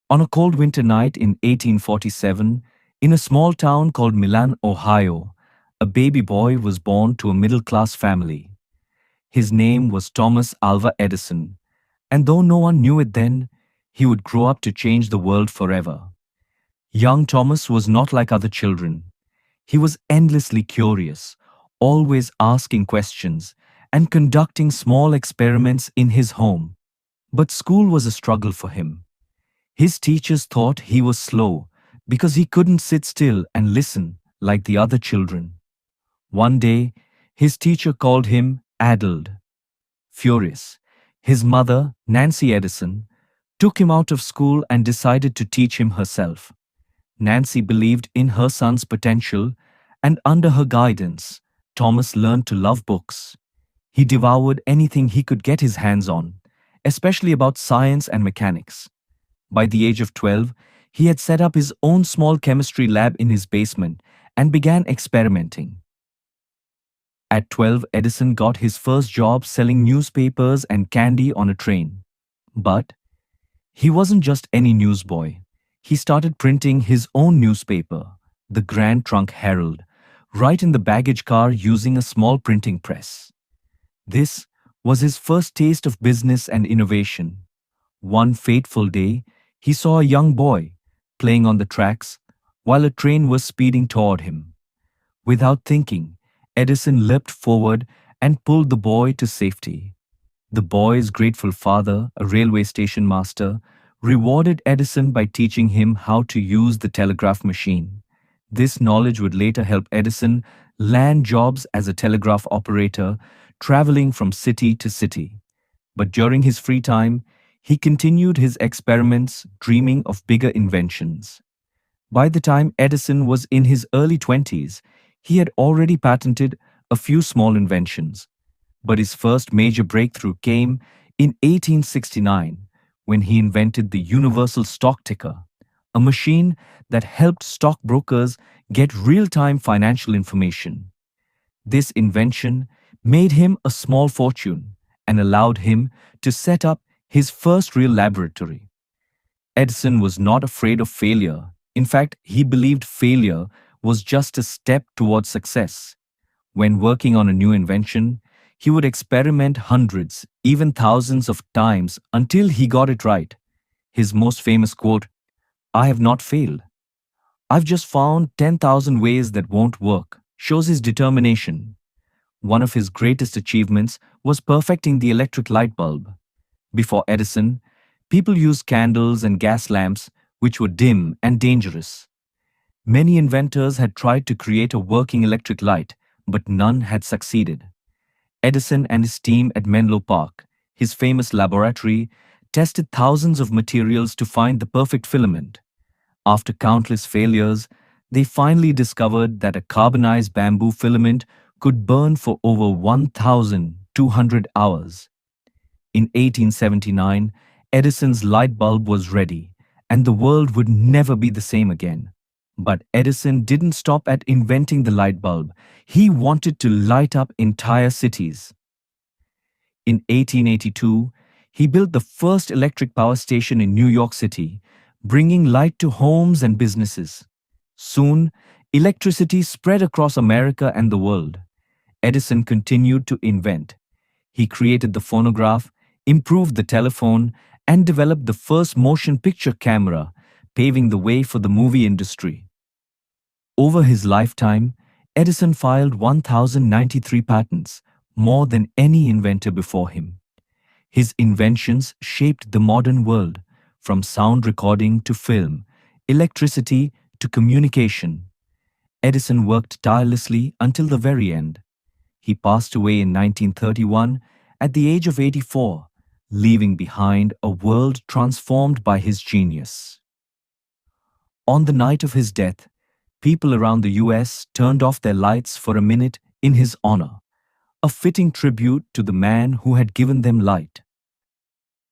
On a cold winter night in 1847, in a small town called Milan, Ohio, a baby boy was born to a middle-class family. His name was Thomas Alva Edison, and though no one knew it then, he would grow up to change the world forever. Young Thomas was not like other children. He was endlessly curious, always asking questions, and conducting small experiments in his home. But school was a struggle for him. His teachers thought he was slow because he couldn't sit still and listen like the other children. One day, his teacher called him addled. Furious, his mother, Nancy Edison, took him out of school and decided to teach him herself. Nancy believed in her son's potential, and under her guidance, Thomas learned to love books. He devoured anything he could get his hands on, especially about science and mechanics. By the age of 12, he had set up his own small chemistry lab in his basement and began experimenting. At 12, Edison got his first job selling newspapers and candy on a train. But he wasn't just any newsboy. He started printing his own newspaper, the Grand Trunk Herald, right in the baggage car using a small printing press. This was his first taste of business and innovation. One fateful day, he saw a young boy playing on the tracks while a train was speeding toward him. Without thinking, Edison leapt forward and pulled the boy to safety. The boy's grateful father, a railway station master, rewarded Edison by teaching him how to use the telegraph machine. This knowledge would later help Edison land jobs as a telegraph operator, traveling from city to city. But during his free time, he continued his experiments, dreaming of bigger inventions. By the time Edison was in his early 20s, he had already patented a few small inventions. But his first major breakthrough came in 1869 when he invented the universal stock ticker, a machine that helped stockbrokers get real-time financial information. This invention made him a small fortune and allowed him to set up his first real laboratory. Edison was not afraid of failure. In fact, he believed failure was just a step towards success. When working on a new invention, he would experiment hundreds, even thousands of times until he got it right. His most famous quote, "I have not failed. I've just found 10,000 ways that won't work," shows his determination. One of his greatest achievements was perfecting the electric light bulb. Before Edison, people used candles and gas lamps, which were dim and dangerous. Many inventors had tried to create a working electric light, but none had succeeded. Edison and his team at Menlo Park, his famous laboratory, tested thousands of materials to find the perfect filament. After countless failures, they finally discovered that a carbonized bamboo filament could burn for over 1,200 hours. In 1879, Edison's light bulb was ready, and the world would never be the same again. But Edison didn't stop at inventing the light bulb. He wanted to light up entire cities. In 1882, he built the first electric power station in New York City, bringing light to homes and businesses. Soon, electricity spread across America and the world. Edison continued to invent. He created the phonograph, improved the telephone, and developed the first motion picture camera, paving the way for the movie industry. Over his lifetime, Edison filed 1,093 patents, more than any inventor before him. His inventions shaped the modern world, from sound recording to film, electricity to communication. Edison worked tirelessly until the very end. He passed away in 1931 at the age of 84, leaving behind a world transformed by his genius. On the night of his death, people around the US turned off their lights for a minute in his honor, a fitting tribute to the man who had given them light.